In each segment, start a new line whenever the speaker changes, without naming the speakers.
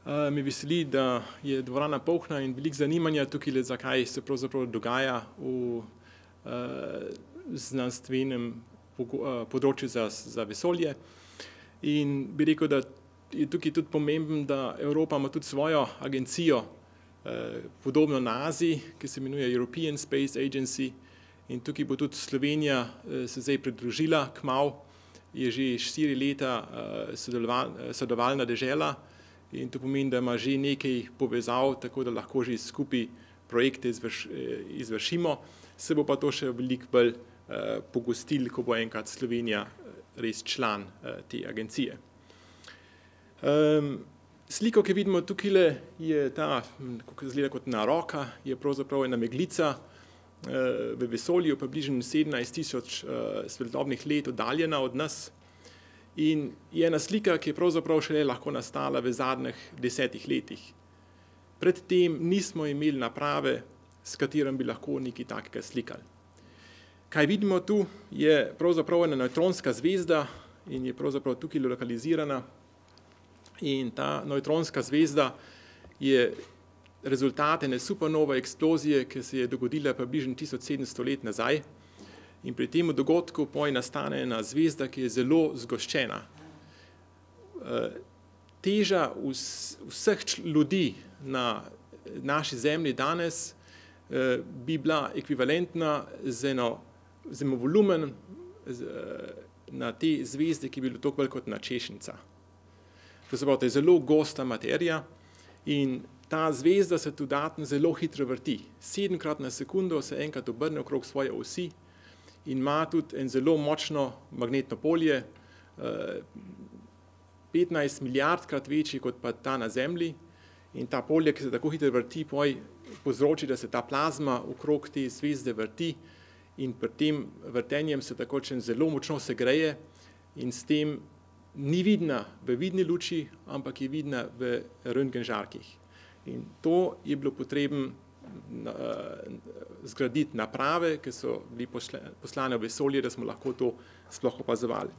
Me veseli, da je dvorana polna in veliko zanimanja tukaj, zakaj se pravzaprav dogaja v znanstvenem področju za vesolje. In bi rekel, da je tukaj tudi pomembno, da Evropa ima tudi svojo agencijo, podobno na Aziji, ki se imenuje European Space Agency, in tukaj bo tudi Slovenija se zdaj pridružila kmalu, je že 4 leta sodelovalna dežela in to pomeni, da ima že nekaj povezav, tako da lahko že skupaj projekte izvršimo, se bo pa to še veliko bolj pogostilo, ko bo enkrat Slovenija res član te agencije. Sliko, ki vidimo tukaj, je ta, kako izgleda kot ena roka, je pravzaprav ena meglica v vesolju, približno 17.000 svetlobnih let oddaljena od nas. In je ena slika, ki je pravzaprav šele lahko nastala v zadnjih 10 letih. Predtem nismo imeli naprave, s katerim bi lahko nekaj takega slikali. Kaj vidimo tu, je pravzaprav ena nevtronska zvezda in je pravzaprav tukaj lokalizirana. In ta nevtronska zvezda je rezultat ene supernove eksplozije, ki se je dogodila približno 1700 let nazaj. In pri tem dogodku nastane ena zvezda, ki je zelo zgoščena. Teža vseh ljudi na naši Zemlji danes bi bila ekvivalentna z enim volumen na te zvezde, ki bi bilo toliko veliko kot ena češnjica. To se pravi, to je zelo gosta materija in ta zvezda se dodatno zelo hitro vrti. 7-krat na sekundo se enkrat obrne okrog svoje osi in ima tudi en zelo močno magnetno polje, 15 milijardkrat večji kot pa ta na Zemlji. In ta polje, ki se tako hitro vrti, povzroči, da se ta plazma okrog te zvezde vrti in pred tem vrtenjem se tako zelo močno segreje in s tem ni vidna v vidni luči, ampak je vidna v rentgen žarkih. In to je bilo potrebno zgraditi naprave, ki so bili poslane v vesolje, da smo lahko to sploh opazovali.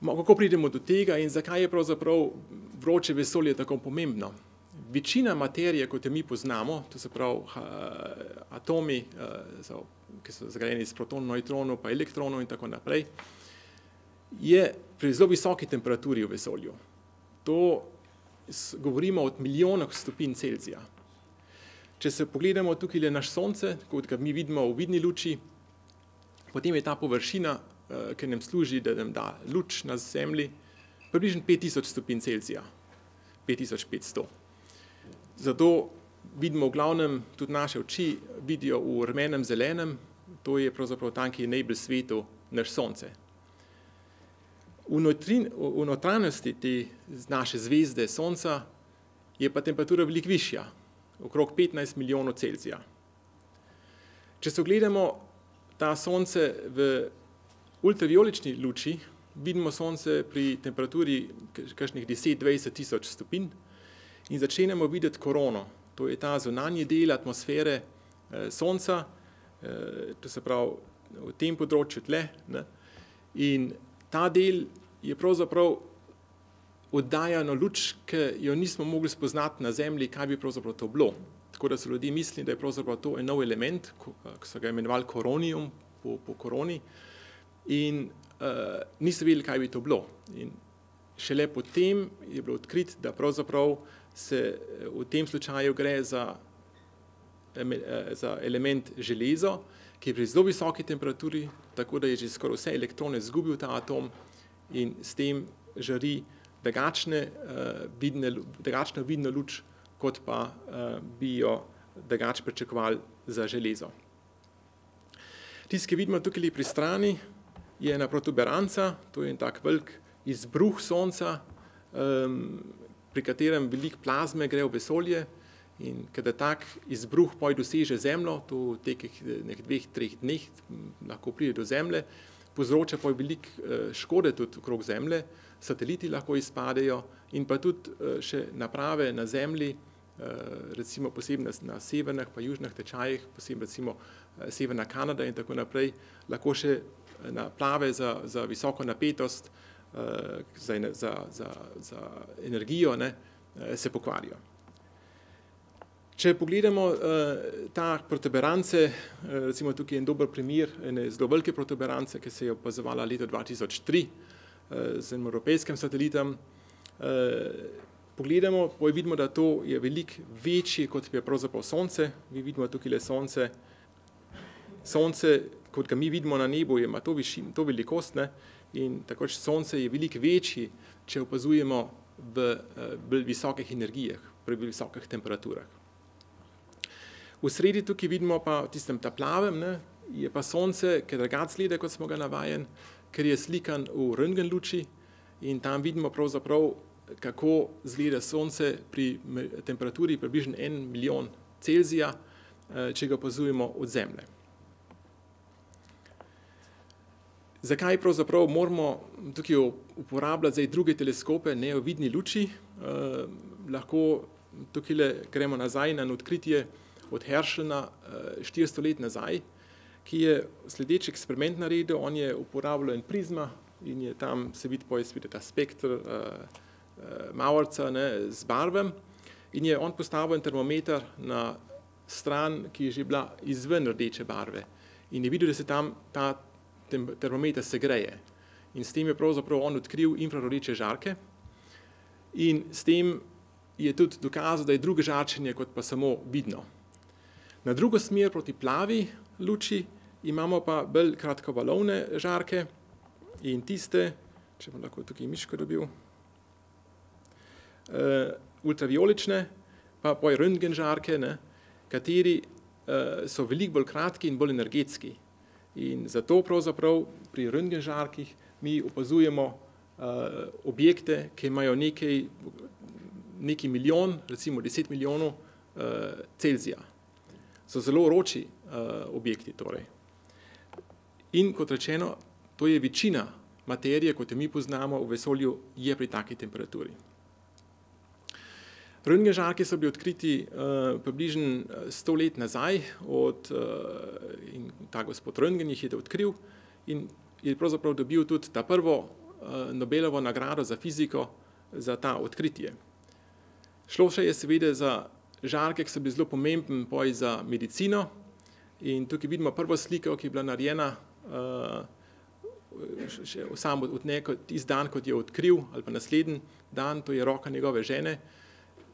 Kako pridemo do tega in zakaj je pravzaprav vroče vesolje tako pomembno? Večina materije, kot jo mi poznamo, to se pravi atomi, ki so zgrajeni iz protonov, nevtronov, pa elektronov in tako naprej, je pri zelo visoki temperaturi v vesolju. To govorimo o milijonih stopinj Celzija. Če se pogledamo tukaj naš Sonce, kot ga mi vidimo v vidni luči, potem je ta površina, ki nam služi, da nam da luč na Zemlji, približno 5000 stopinj Celzija, 5500. Zato vidimo v glavnem, tudi naše oči vidijo v rumenem zelenem, to je pravzaprav tam, ki je najbolj svetil naš Sonce. V notranjosti te naše zvezde Sonca je pa temperatura veliko višja, okrog 15 milijonov Celzija. Če se ogledamo ta Sonce v ultraviolični luči, vidimo Sonce pri temperaturi kakšnih 10-20 tisoč stopinj in začenjamo videti korono. To je ta zunanji del atmosfere Sonca, to se pravi v tem področju tle. In ta del je pravzaprav oddajano luč, ki jo nismo mogli spoznati na Zemlji, kaj bi pravzaprav to bilo. Tako da so ljudje mislili, da je pravzaprav to en nov element, ki so ga imenovali koronium po koroni, in niso vedeli, kaj bi to bilo. In šele potem je bilo odkrit, da pravzaprav se v tem slučaju gre za element železo, ki je pri zelo visoki temperaturi, tako da je že skoraj vse elektrone izgubil ta atom in s tem žari drugačno vidno luč, kot pa bi jo drugače pričakovali za železo. Tisto, ki vidimo tukaj pri strani, je ena protuberanca, to je en tak velik izbruh Sonca, pri katerem veliko plazme gre v vesolje. In kada tak izbruh doseže Zemljo, to v teh 2-3 dneh lahko pride do Zemlje, povzroča veliko škode tudi okrog Zemlje, sateliti lahko izpadejo in pa tudi še naprave na Zemlji, recimo posebno na severnih pa južnih tečajih, posebno recimo Severna Kanada in tako naprej, lahko še naprave za visoko napetost za energijo, ne, se pokvarijo. Če pogledamo ta protuberance, recimo tukaj je en dober primer ene zelo velike protuberance, ki se je opazovala leta 2003 z enim evropejskim satelitom. Pogledamo, vidimo, da to je veliko večje, kot je pravzaprav Sonce. Mi vidimo tukaj Sonce. Sonce, kot ga mi vidimo na nebu, ima to velikost, ne? In tako Sonce je veliko večji, če opazujemo v bolj visokih energijah, pri visokih temperaturah. V sredi tukaj vidimo pa v tistem plavem, ne, je pa Sonce, ki drugače izgleda, kot smo ga navajeni, ker je slikan v rentgen luči in tam vidimo pravzaprav, kako izgleda Sonce pri temperaturi približno 1 milijon Celzija, če ga opazujemo od Zemlje. Zakaj pravzaprav moramo tukaj uporabljati druge teleskope, ne v vidni luči? Lahko tukaj gremo nazaj na odkritje od Herschela 400 let nazaj, ki je sledeč eksperiment naredil. On je uporabljal en prizma in je tam se vidi ta spektr maverca, ne, z barvem, in je on postavil en termometer na stran, ki je že bila izven rdeče barve, in je videl, da se tam ta termometer segreje. In s tem je pravzaprav on odkril infrardeče žarke in s tem je tudi dokazal, da je drugo žarčenje kot pa samo vidno. Na drugo smer proti plavi luči imamo pa bolj kratkovalovne žarke in tiste, če bom lahko tukaj miško dobil, ultraviolične, pa rentgen žarke, ne, kateri so veliko bolj kratki in bolj energetski. In zato pravzaprav pri rentgen žarkih mi opazujemo objekte, ki imajo neki milijon, recimo 10 milijonov Celzija. So zelo vroči objekti torej. In kot rečeno, to je večina materije, kot jo mi poznamo v vesolju, je pri taki temperaturi. Rentgen žarki so bili odkriti približno 100 let nazaj, in ta gospod Röntgen jih je odkril in je pravzaprav dobil tudi ta prvo Nobelovo nagrado za fiziko za ta odkritje. Šlo še je seveda za žarke, ki so bili zelo pomembni za medicino, in tukaj vidimo prvo sliko, ki je bila narejena samo tisti dan, kot je odkril, ali pa naslednji dan, to je roka njegove žene,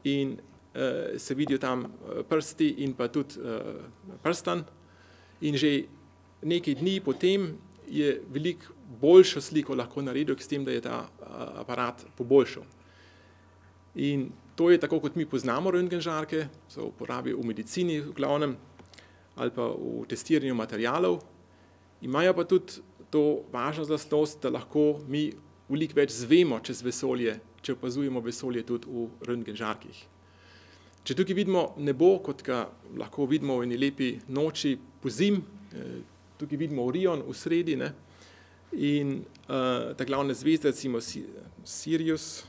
in se vidijo tam prsti in pa tudi prstan. In že nekaj dni potem je veliko boljšo sliko lahko naredil, s tem, da je ta aparat poboljšal. In to je tako, kot mi poznamo rentgen žarke, se uporabi v medicini v glavnem, ali pa v testiranju materialov. Imajo pa tudi to važno lastnost, da lahko mi veliko več zvemo čez vesolje, če opazujemo vesolje tudi v rentgen žarkih. Če tukaj vidimo nebo, kot ga lahko vidimo v eni lepi noči pozimi, tukaj vidimo Orion v sredi, ne, in ta glavna zvezda, recimo Sirius,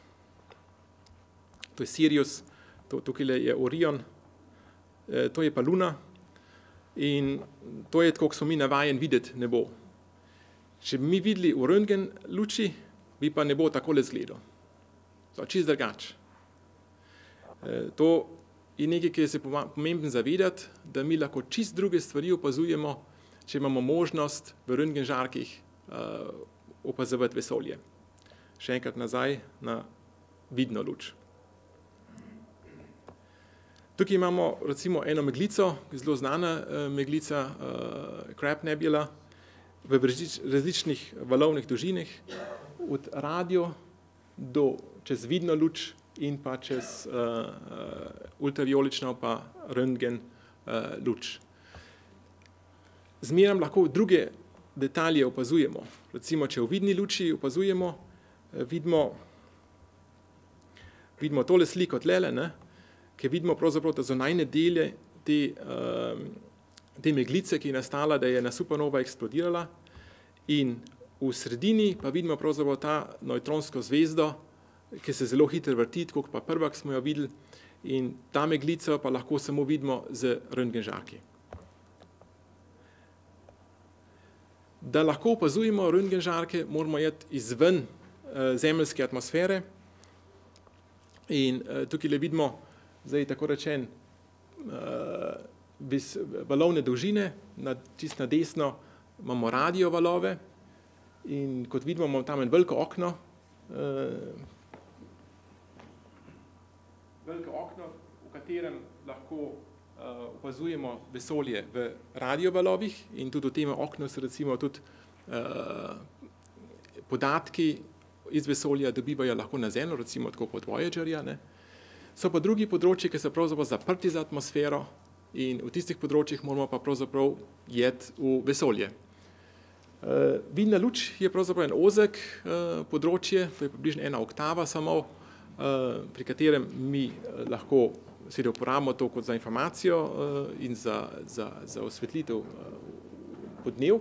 to je Sirius, tukaj je Orion, to je pa Luna, in to je tako, kot smo mi navajeni videti nebo. Če bi mi videli v rentgen luči, bi pa nebo takole izgledal. Čisto drugače. To je nekaj, ki je se pomembno zavedati, da mi lahko čisto druge stvari opazujemo, če imamo možnost v rentgen žarkih opazovati vesolje. Še enkrat nazaj na vidno luč. Tukaj imamo recimo eno meglico, zelo znana meglica Crab Nebula, v različnih valovnih dolžinah, od radio do čez vidno luč in pa čez ultraviolično pa rentgen luč. Zmeraj lahko druge detalje opazujemo. Recimo, če v vidni luči opazujemo, vidimo tole sliko tlele, ne, ki vidimo pravzaprav te zunajne dele te meglice, ki je nastala, da je ena supernova eksplodirala, in v sredini pa vidimo pravzaprav ta nevtronsko zvezdo, ki se zelo hitro vrti, kot pa prva, ki smo jo videli, in ta meglico pa lahko samo vidimo z rentgen žarki. Da lahko opazujemo rentgen žarke, moramo iti izven zemeljske atmosfere. In tukaj vidimo, zdaj tako rečen, valovne dolžine, čist na desno imamo radiovalove in kot vidimo, imamo tam en veliko okno, v katerem lahko opazujemo vesolje v radiovalovih in tudi v tem oknu se recimo tudi podatki iz vesolja dobivajo lahko na Zemljo, recimo tako pod Voyagerja. So pa drugi področji, ki so pravzaprav zaprti za atmosfero in v tistih področjih moramo pa pravzaprav iti v vesolje. Vidna luč je pravzaprav en ozek področje, to je približno 1 oktava samo, pri katerem mi lahko seveda uporabimo to kot za informacijo in za osvetlitev podnev.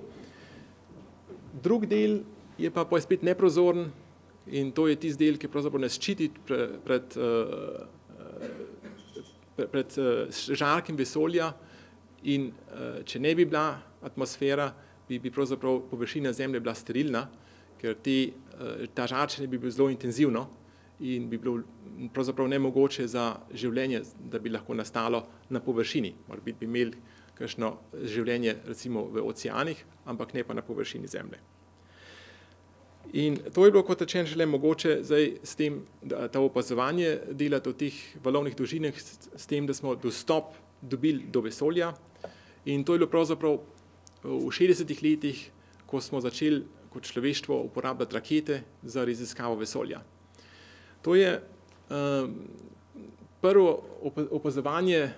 Drug del je pa spet neprozoren in to je tisti del, ki pravzaprav nas ščiti pred žarkim vesolja in če ne bi bila atmosfera, bi pravzaprav površina Zemlje bila sterilna, ker ta žarčenje bi bilo zelo intenzivno in bi bilo pravzaprav nemogoče za življenje, da bi lahko nastalo na površini. Morebiti bi imeli kakšno življenje recimo v oceanih, ampak ne pa na površini Zemlje. In to je bilo, kot rečeno, šele mogoče zdaj s tem, da to opazovanje delati v teh valovnih dolžinah, s tem, da smo dostop dobili do vesolja. In to je bilo pravzaprav v 60-ih letih, ko smo začeli kot človeštvo uporabljati rakete za raziskavo vesolja. To je prvo opazovanje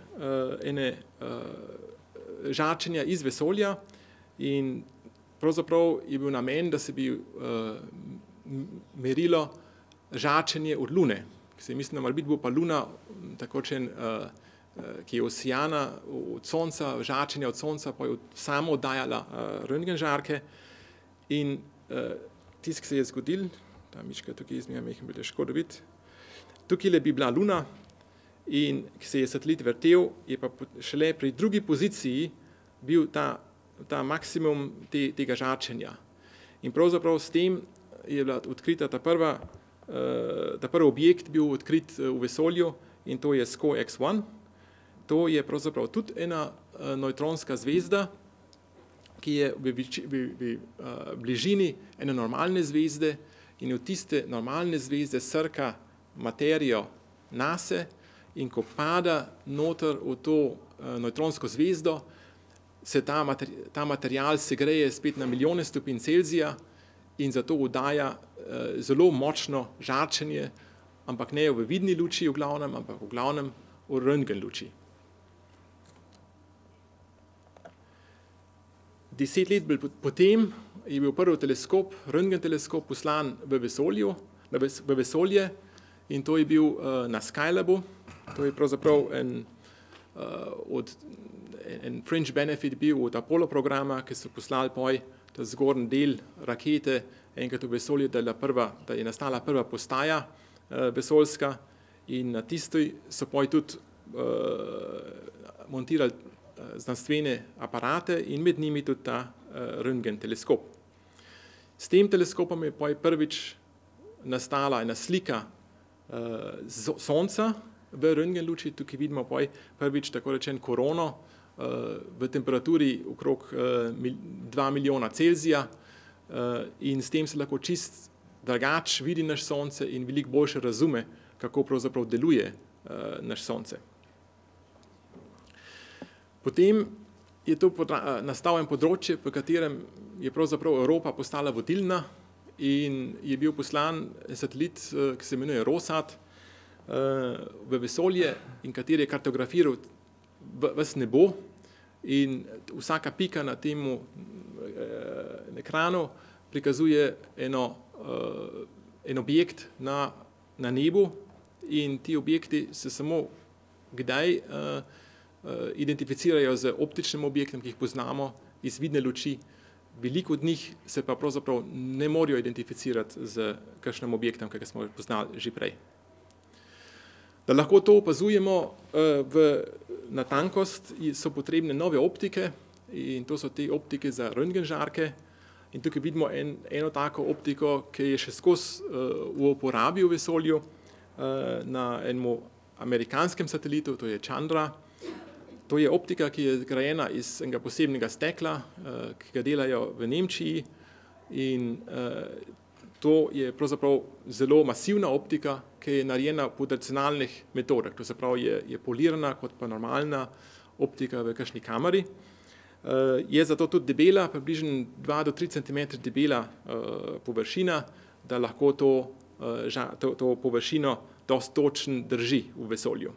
žarčenja iz vesolja in pravzaprav je bil namen, da se bi merilo žarčenje od Lune. Mislim, da morebiti bo pa Luna, tako rečen, ki je osijana od Sonca, žarčenja od Sonca, pa je samo oddajala rentgen žarke. In tisto, ki se je zgodil, ta miška tukaj izmija, mehko bi težko dobiti, tukaj bi bila Luna in ki se je satelit vrtel, je pa šele pri drugi poziciji bil ta maksimum tega žarčenja. In pravzaprav s tem je bila odkrita ta prvi objekt bil odkrit v vesolju in to je SCO X-1. To je pravzaprav tudi ena nevtronska zvezda, ki je v bližini ene normalne zvezde in v tiste normalne zvezde srka materijo nase in ko pada noter v to nevtronsko zvezdo, se ta material segreje spet na milijone stopinj Celzija in zato oddaja zelo močno žarčenje, ampak ne v vidni luči v glavnem, ampak v glavnem v rentgen luči. 10 let potem je bil prvi teleskop, rentgen teleskop, poslan v vesolje in to je bil na Skylabu. To je pravzaprav en fringe benefit bil od Apollo programa, ki so poslali ta zgornji del rakete enkrat v vesolje, da je nastala prva postaja vesoljska in na tistoj so tudi montirali znanstvene aparate in med njimi tudi ta rentgen teleskop. S tem teleskopom je prvič nastala ena slika Sonca v rentgen luči. Tukaj vidimo prvič tako rečen korono v temperaturi okrog 2 milijona Celzija in s tem se lahko čist drugač vidi naš Sonce in veliko boljše razume, kako pravzaprav deluje naš Sonce. Potem je to nastalo en področje, v katerem je pravzaprav Evropa postala vodilna in je bil poslan satelit, ki se imenuje Rosat, v vesolje in kateri je kartografiral ves nebo in vsaka pika na tem ekranu prikazuje en objekt na nebu in ti objekti se samo kdaj identificirajo z optičnim objektom, ki jih poznamo iz vidne luči. Veliko od njih se pa pravzaprav ne morajo identificirati z kakšnim objektom, ki ga smo poznali že prej. Da lahko to opazujemo na tankost, so potrebne nove optike in to so te optike za rentgen žarke In tukaj vidimo eno tako optiko, ki je še skozi v uporabi v vesolju na enem amerikanskem satelitu, to je Chandra. To je optika, ki je zgrajena iz enega posebnega stekla, ki ga delajo v Nemčiji, in to je pravzaprav zelo masivna optika, ki je narejena po tradicionalnih metodah, to se pravi je polirana kot pa normalna optika v kakšni kameri. Je zato tudi debela, približno 2 do 3 cm debela površina, da lahko to površino dosti točno drži v vesolju.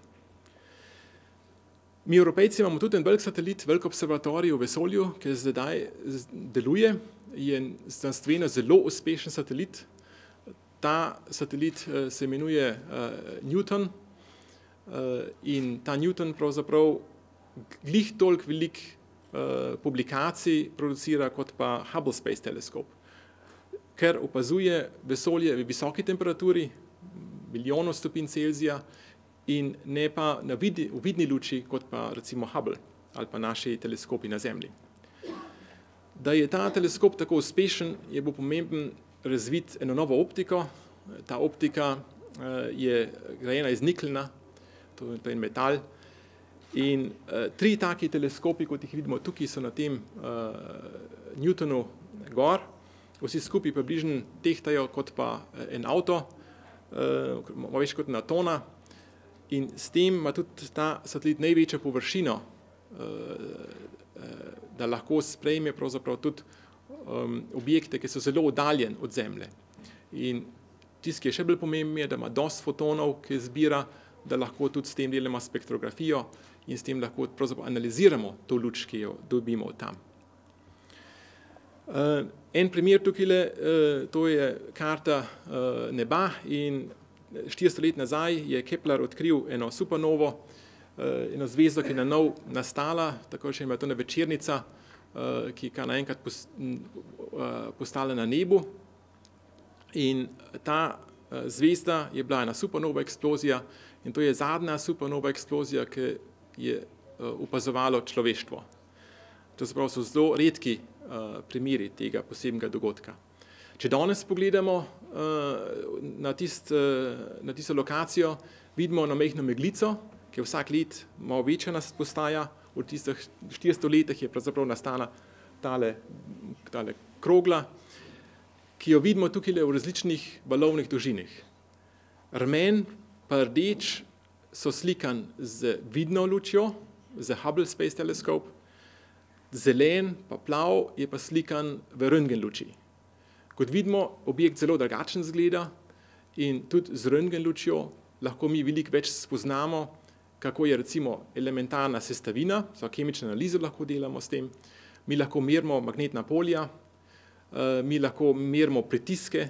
Mi Evropejci imamo tudi en velik satelit, velik observatorij v vesolju, ki zdaj deluje, je znanstveno zelo uspešen satelit. Ta satelit se imenuje Newton in ta Newton pravzaprav glih toliko velik publikacij producira kot pa Hubble Space Telescope, ker opazuje vesolje v visoki temperaturi, milijonov stopinj Celzija, in ne pa v vidni luči, kot pa recimo Hubble ali pa naši teleskopi na Zemlji. Da je ta teleskop tako uspešen, je bil pomemben razviti eno novo optiko. Ta optika je grajena iz niklena, to je en metal. In 3 taki teleskopi, kot jih vidimo tukaj, so na tem Newtonu gor. Vsi skupaj približno tehtajo kot pa en avto, malo več kot 1 tona. In s tem ima tudi ta satelit največjo površino, da lahko sprejme pravzaprav tudi objekte, ki so zelo oddaljeni od Zemlje. In tisto, ki je še bolj pomembno, je, da ima dosti fotonov, ki zbira, da lahko tudi s tem delamo spektrografijo in s tem lahko pravzaprav analiziramo to luč, ki jo dobimo od tam. En primer tukaj, to je karta neba, in 400 let nazaj je Kepler odkril eno supernovo, eno zvezdo, ki je na novo nastala, tako še ima to ena večernica, ki je naenkrat postala na nebu. In ta zvezda je bila ena supernova eksplozija in to je zadnja supernova eksplozija, ki je opazovalo človeštvo. To se pravi, so zelo redki primeri tega posebnega dogodka. Če danes pogledamo na tisto lokacijo, vidimo eno majhno meglico, ki je vsak let malo večja nas postaja. V tistih 400 letih je pravzaprav nastala tale krogla, ki jo vidimo tukaj v različnih valovnih dolžinah. Rumen pa rdeč so slikan z vidno lučjo, z Hubble Space Telescope, zelen pa plav je pa slikan v röntgen luči. Kot vidimo, objekt zelo drugačen izgleda in tudi z röntgen lučjo lahko mi veliko več spoznamo, kako je recimo elementarna sestavina, kemično analizo lahko delamo s tem, mi lahko merimo magnetna polja, mi lahko merimo pritiske,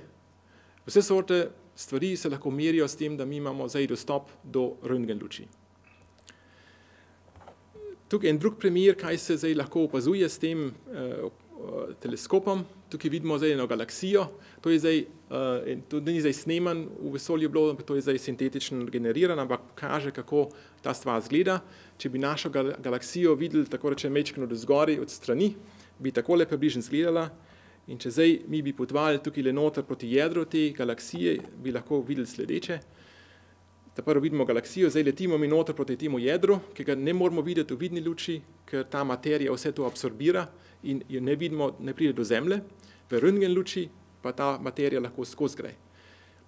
vse sorte stvari se lahko merijo s tem, da mi imamo zdaj dostop do röntgen luči. Tukaj en drug primer, kaj se zdaj lahko opazuje s tem teleskopom. Tukaj vidimo zdaj eno galaksijo, to ni zdaj sneman v vesolju bilo, to je zdaj sintetično generiran, ampak kaže, kako ta stvar izgleda. Če bi našo galaksijo videli, tako reče majčkeno do zgori od strani, bi takole približno izgledala. In če zdaj mi bi potovali tukaj noter proti jedru te galaksije, bi lahko videli sledeče. Prvo vidimo galaksijo, zdaj letimo mi noter proti temu jedru, ki ga ne moramo videti v vidni luči, ker ta materija vse to absorbira in jo ne vidimo, ne pride do Zemlje. V röntgen luči pa ta materija lahko skozi gre.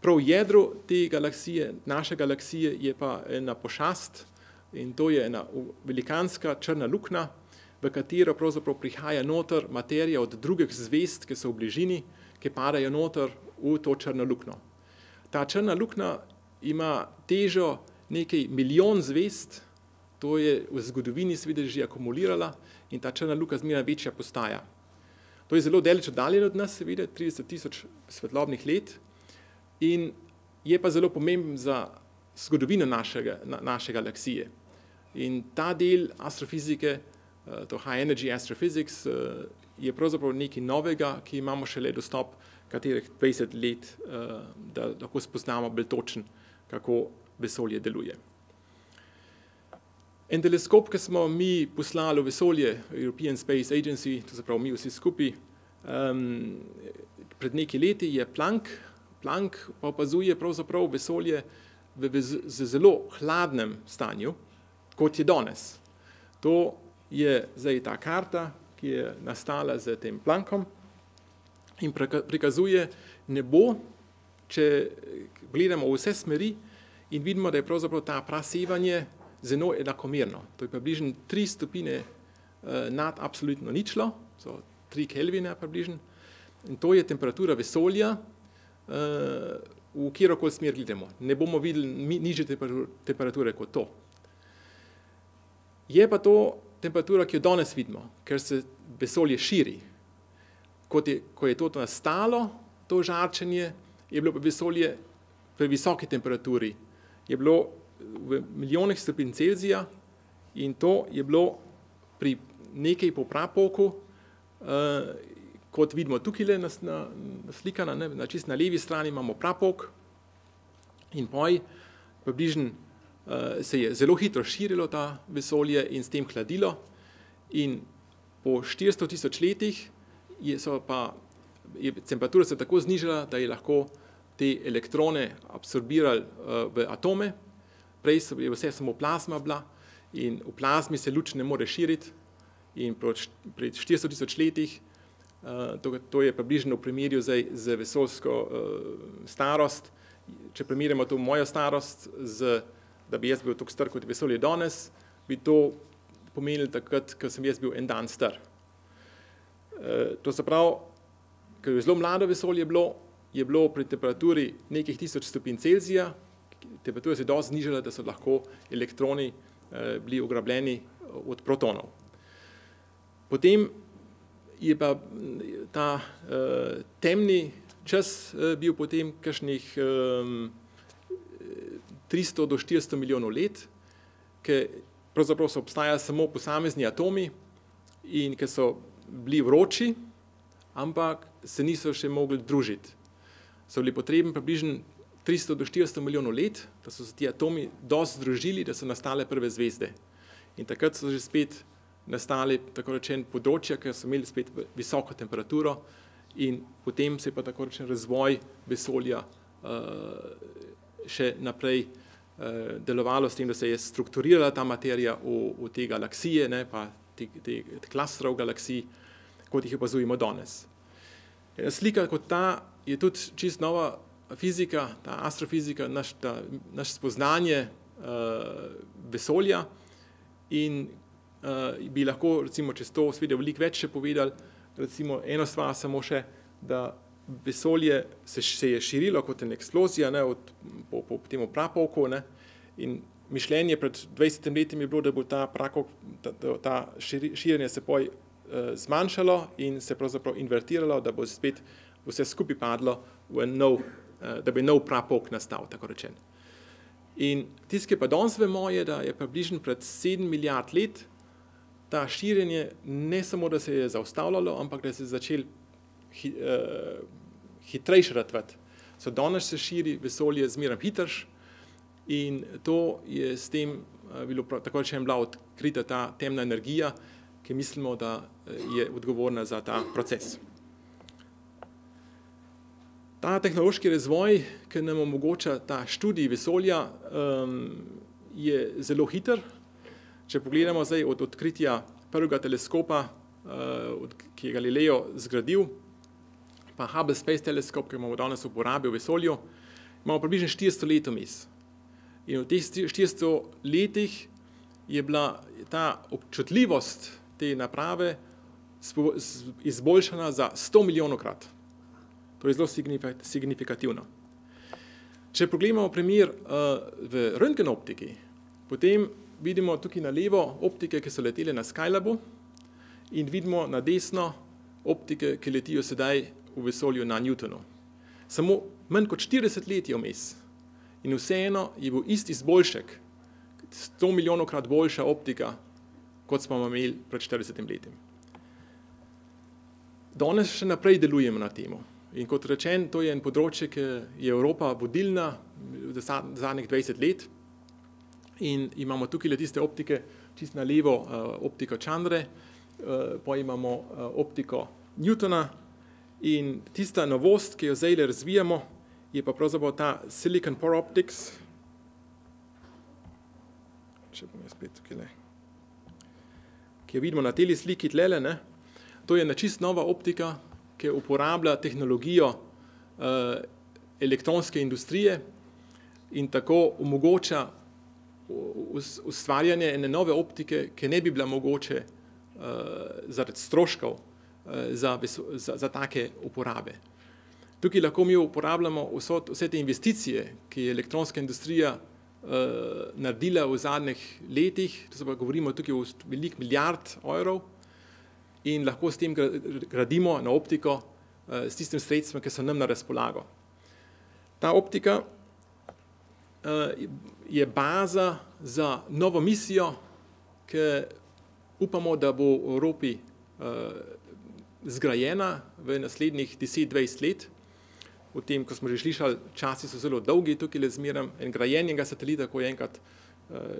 Prav jedro te galaksije, naše galaksije, je pa ena pošast in to je ena velikanska črna luknja, v katero pravzaprav prihaja noter materija od drugih zvezd, ki so v bližini, ki padajo noter v to črno luknjo. Ta črna luknja ima težo nekaj milijon zvezd, to je v zgodovini seveda že akumulirala in ta črna luknja zmeraj večja postaja. To je zelo daleč oddaljen od nas, seveda, 30.000 svetlobnih let in je pa zelo pomemben za zgodovino naše galaksije. In ta del astrofizike, to high energy astrophysics, je pravzaprav nekaj novega, ki imamo šele dostop katerih 20 let, da lahko spoznamo bolj točen, kako vesolje deluje. En teleskop, ki smo mi poslali v vesolje, European Space Agency, to se pravi mi vsi skupaj, Pred nekaj leti je Planck pa opazuje pravzaprav vesolje v zelo hladnem stanju, kot je danes. To je zdaj ta karta, ki je nastala z tem Plankom in prikazuje nebo, če gledamo vse smeri in vidimo, da je pravzaprav ta prasevanje zelo enakomerno. To je približno 3 stopinje nad absolutno ničlo, so 3 Kelvine približno. In to je temperatura vesolja, v kjerokoli smer gledamo. Ne bomo videli nižje temperature kot to. Je pa to temperatura, ki jo danes vidimo, ker se vesolje širi. Ko je to nastalo, to žarčenje, je bilo vesolje pri visoki temperaturi. Je bilo v milijonih stopinj Celzija in to je bilo pri nekaj po prapoku, kot vidimo tukaj naslikano, čisto na levi strani imamo prapok in poj približno se je zelo hitro širilo ta vesolje in s tem hladilo in po 400 tisoč letih je temperatura se tako znižala, da je lahko te elektrone absorbirali v atome. Prej je vse samo plazma bila in v plazmi se luč ne more širiti in pred 400 tisoč letih, to je približno v primerju z vesoljsko starost, če primerjamo to mojo starost, da bi jaz bil toliko star kot vesolje danes, bi to pomenilo takrat, ko sem jaz bil en dan star. To se pravi, ker je zelo mlado vesolje je bilo pri temperaturi nekaj 1000 stopinj Celzija, temperatura se je dosti znižala, da so lahko elektroni bili ugrabljeni od protonov. Potem je pa ta temni čas bil potem kakšnih 300 do 400 milijonov let, ker pravzaprav so obstajali samo posamezni atomi in ker so bili vroči, ampak se niso še mogli družiti. So bili potrebni približno 300 do 400 milijonov let, da so se ti atomi dosti združili, da so nastale prve zvezde. In takrat so že spet nastali, tako rečen, področja, ker so imeli spet visoko temperaturo in potem se je pa tako rečen razvoj vesolja še naprej delovalo s tem, da se je strukturirala ta materija v te galaksije, pa te klastrov galaksij, kot jih opazujemo danes. Ena slika kot ta je tudi čisto nova fizika, ta astrofizika, naš spoznanje vesolja in bi lahko recimo čez to seveda veliko več še povedali, recimo eno stvar samo še, da vesolje se je širilo kot ena eksplozija po temu prapolku in mišljenje pred 20 leti je bilo, da bo ta širjenje se poj zmanjšalo in se pravzaprav invertiralo, da bo spet vse skupaj padlo v da bi nov prapolk nastal, tako rečen. In tisto, ki pa danes vemo, je, da je približno pred 7 milijard let ta širjenje ne samo, da se je zaustavljalo, ampak da se je začel hitrejše ratvati. So danes se širi vesolje zmeraj hitrš in to je s tem bilo tako rečen bila odkrita ta temna energija, ki mislimo, da je odgovorna za ta proces. Ta tehnološki razvoj, ki nam omogoča ta študij vesolja, je zelo hiter. Če pogledamo zdaj od odkritja prvega teleskopa, ki je Galileo zgradil, pa Hubble Space Teleskop, ki imamo danes v uporabi v vesolju, imamo približno 400 let vmes. In v teh 400 letih je bila ta občutljivost te naprave izboljšana za 100 milijonokrat. To je zelo signifikativno. Če pogledamo primer v röntgenoptiki, potem vidimo tukaj na levo optike, ki so letele na Skylabu in vidimo na desno optike, ki letijo sedaj v vesolju na Newtonu. Samo manj kot 40 let je vmes in vseeno je bil isti izboljšek, 100 milijonokrat boljša optika, kot smo imeli pred 40 leti. Danes še naprej delujemo na temo. In kot rečen, to je en področje, ki je Evropa vodilna za zadnjih 20 let in imamo tukaj tiste optike, čisto na levo optiko Chandre, pa imamo optiko Newtona In tista novost, ki jo zdaj razvijamo, je pa pravzaprav ta Silicon Pore Optics. Če bom jaz spet tukaj, ki jo vidimo na tej sliki tlele, ne. To je čisto nova optika, ki uporablja tehnologijo elektronske industrije in tako omogoča ustvarjanje ene nove optike, ki ne bi bila mogoče zaradi stroškov za take uporabe. Tukaj lahko mi uporabljamo vse te investicije, ki je elektronska industrija naredila v zadnjih letih, to se pa govorimo tukaj o veliko milijard evrov, in lahko s tem gradimo na optiko s tistim sredstvom, ki so nam na razpolago. Ta optika je baza za novo misijo, ki upamo, da bo v Evropi zgrajena v naslednjih 10-20 let. O tem, ko smo že slišali, časi so zelo dolgi, tukaj le zmeram en grajenega satelita, ko je enkrat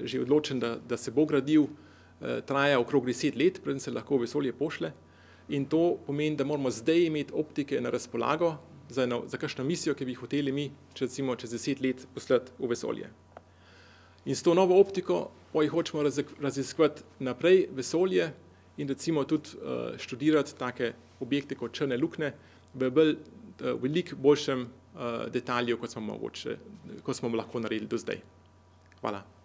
že odločen, da se bo gradil, traja okrog 10 let, preden se lahko v vesolje pošle. In to pomeni, da moramo zdaj imeti optike na razpolago za kakšno misijo, ki bi jih hoteli mi, recimo čez 10 let poslati v vesolje. In s to novo optiko jih hočemo raziskovati naprej vesolje in recimo tudi študirati take objekte kot črne luknje v veliko boljšem detalju, kot smo lahko naredili do zdaj. Hvala.